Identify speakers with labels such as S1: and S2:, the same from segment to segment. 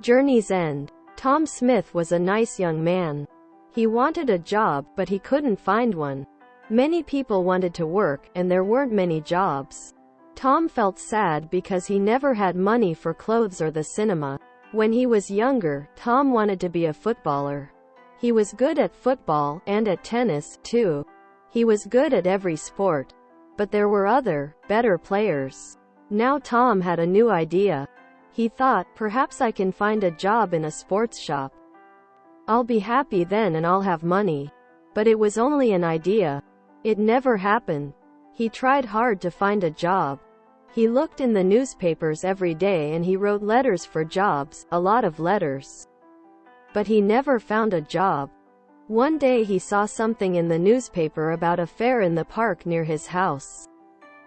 S1: Journey's End. Tom Smith was a nice young man. He wanted a job, but he couldn't find one. Many people wanted to work, and there weren't many jobs. Tom felt sad because he never had money for clothes or the cinema. When he was younger, Tom wanted to be a footballer. He was good at football, and at tennis, too. He was good at every sport. But there were other, better players. Now Tom had a new idea. He thought, perhaps I can find a job in a sports shop. I'll be happy then and I'll have money. But it was only an idea. It never happened. He tried hard to find a job. He looked in the newspapers every day and he wrote letters for jobs, a lot of letters. But he never found a job. One day he saw something in the newspaper about a fair in the park near his house.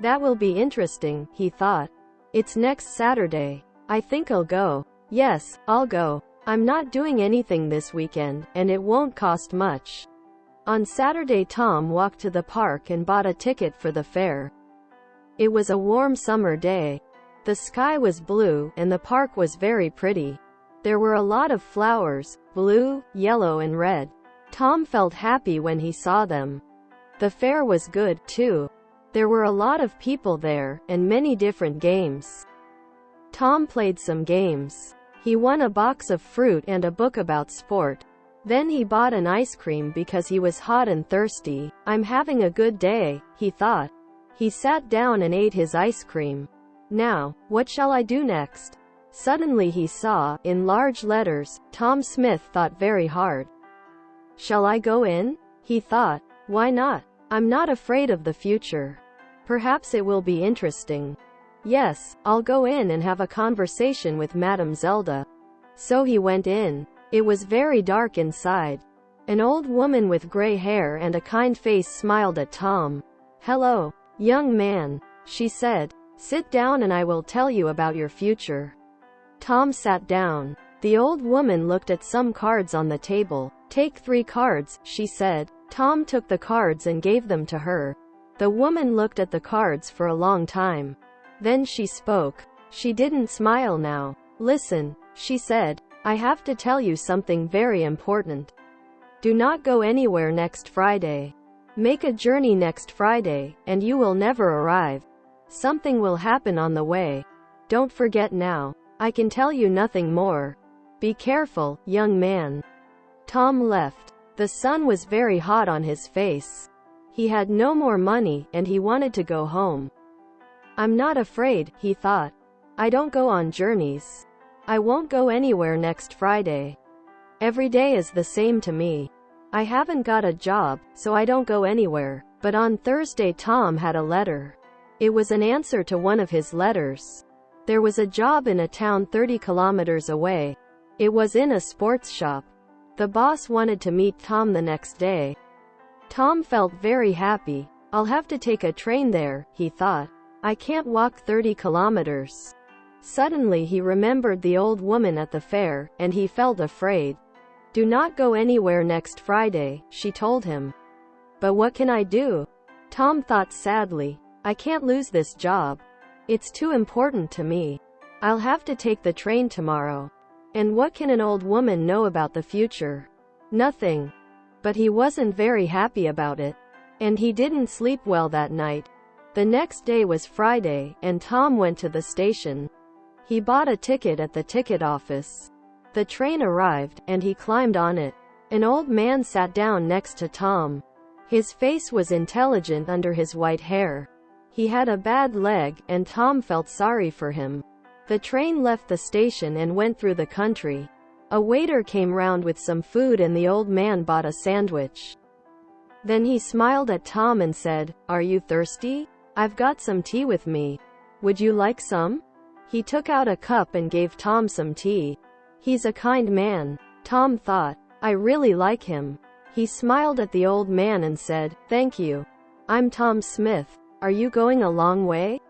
S1: That will be interesting, he thought. It's next Saturday. I think I'll go. Yes, I'll go. I'm not doing anything this weekend, and it won't cost much. On Saturday Tom walked to the park and bought a ticket for the fair. It was a warm summer day. The sky was blue, and the park was very pretty. There were a lot of flowers, blue, yellow and red. Tom felt happy when he saw them. The fair was good, too. There were a lot of people there, and many different games. Tom played some games. He won a box of fruit and a book about sport. Then he bought an ice cream because he was hot and thirsty. I'm having a good day, he thought. He sat down and ate his ice cream. Now, what shall I do next? Suddenly he saw, in large letters, Tom Smith thought very hard. Shall I go in? He thought. Why not? I'm not afraid of the future. Perhaps it will be interesting. Yes, I'll go in and have a conversation with Madame Zelda. So he went in. It was very dark inside. An old woman with gray hair and a kind face smiled at Tom. Hello, young man, she said. Sit down and I will tell you about your future. Tom sat down. The old woman looked at some cards on the table. Take 3 cards, she said. Tom took the cards and gave them to her. The woman looked at the cards for a long time. Then she spoke. She didn't smile now. Listen, she said. I have to tell you something very important. Do not go anywhere next Friday. Make a journey next Friday, and you will never arrive. Something will happen on the way. Don't forget now. I can tell you nothing more. Be careful, young man. Tom left. The sun was very hot on his face. He had no more money, and he wanted to go home. I'm not afraid, he thought. I don't go on journeys. I won't go anywhere next Friday. Every day is the same to me. I haven't got a job, so I don't go anywhere. But on Thursday Tom had a letter. It was an answer to one of his letters. There was a job in a town 30 kilometers away. It was in a sports shop. The boss wanted to meet Tom the next day. Tom felt very happy. I'll have to take a train there, he thought. I can't walk 30 kilometers. Suddenly he remembered the old woman at the fair, and he felt afraid. Do not go anywhere next Friday, she told him. But what can I do? Tom thought sadly. I can't lose this job. It's too important to me. I'll have to take the train tomorrow. And what can an old woman know about the future? Nothing. But he wasn't very happy about it. And he didn't sleep well that night. The next day was Friday, and Tom went to the station. He bought a ticket at the ticket office. The train arrived, and he climbed on it. An old man sat down next to Tom. His face was intelligent under his white hair. He had a bad leg, and Tom felt sorry for him. The train left the station and went through the country. A waiter came round with some food and the old man bought a sandwich. Then he smiled at Tom and said, Are you thirsty? I've got some tea with me. Would you like some? He took out a cup and gave Tom some tea. He's a kind man, Tom thought. I really like him. He smiled at the old man and said, Thank you. I'm Tom Smith. Are you going a long way?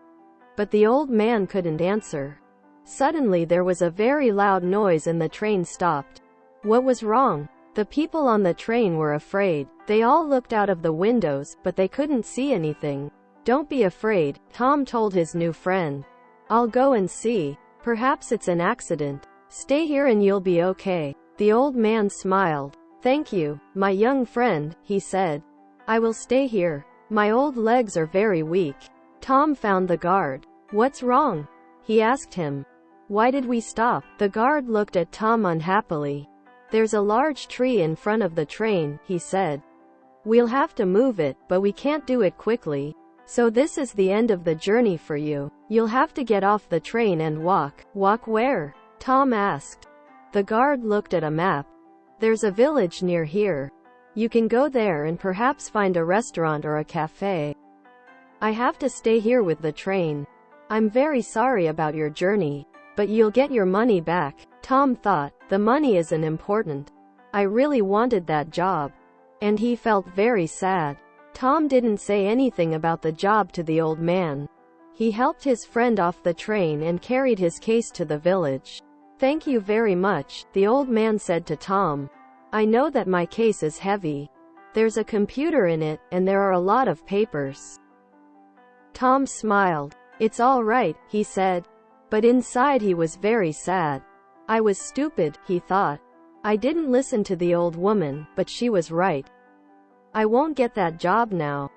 S1: But the old man couldn't answer. Suddenly there was a very loud noise and the train stopped. What was wrong? The people on the train were afraid. They all looked out of the windows, but they couldn't see anything. Don't be afraid, Tom told his new friend. I'll go and see. Perhaps it's an accident. Stay here and you'll be okay. The old man smiled. Thank you, my young friend, he said. I will stay here. My old legs are very weak. Tom found the guard. What's wrong? He asked him. Why did we stop? The guard looked at Tom unhappily. There's a large tree in front of the train, he said. We'll have to move it, but we can't do it quickly. So this is the end of the journey for you. You'll have to get off the train and walk. Walk where? Tom asked. The guard looked at a map. There's a village near here. You can go there and perhaps find a restaurant or a cafe. I have to stay here with the train. I'm very sorry about your journey, but you'll get your money back. Tom thought, the money isn't important. I really wanted that job. And he felt very sad. Tom didn't say anything about the job to the old man. He helped his friend off the train and carried his case to the village. Thank you very much, the old man said to Tom. I know that my case is heavy. There's a computer in it, and there are a lot of papers. Tom smiled. It's all right, he said. But inside he was very sad. I was stupid, he thought. I didn't listen to the old woman, but she was right. I won't get that job now.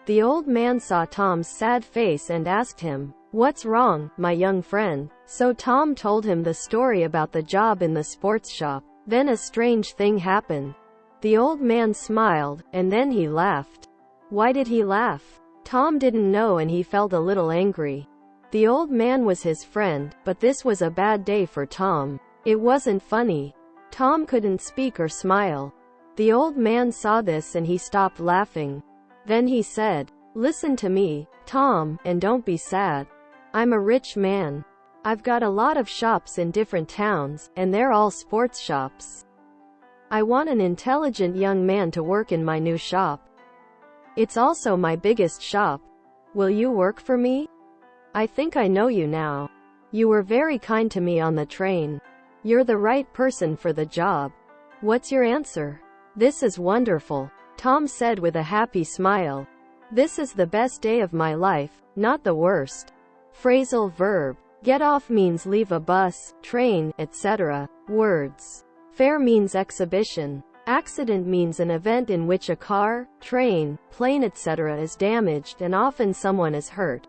S1: The old man saw Tom's sad face and asked him, What's wrong, my young friend? So Tom told him the story about the job in the sports shop. Then a strange thing happened. The old man smiled, and then he laughed. Why did he laugh? Tom didn't know and he felt a little angry. The old man was his friend, but this was a bad day for Tom. It wasn't funny. Tom couldn't speak or smile. The old man saw this and he stopped laughing. Then he said, Listen to me, Tom, and don't be sad. I'm a rich man. I've got a lot of shops in different towns, and they're all sports shops. I want an intelligent young man to work in my new shop. It's also my biggest shop. Will you work for me? I think I know you now. You were very kind to me on the train. You're the right person for the job. What's your answer? This is wonderful, Tom said with a happy smile. This is the best day of my life, not the worst. Phrasal verb. Get off means leave a bus, train, etc. Words. Fair means exhibition. Accident means an event in which a car, train, plane etc. is damaged and often someone is hurt.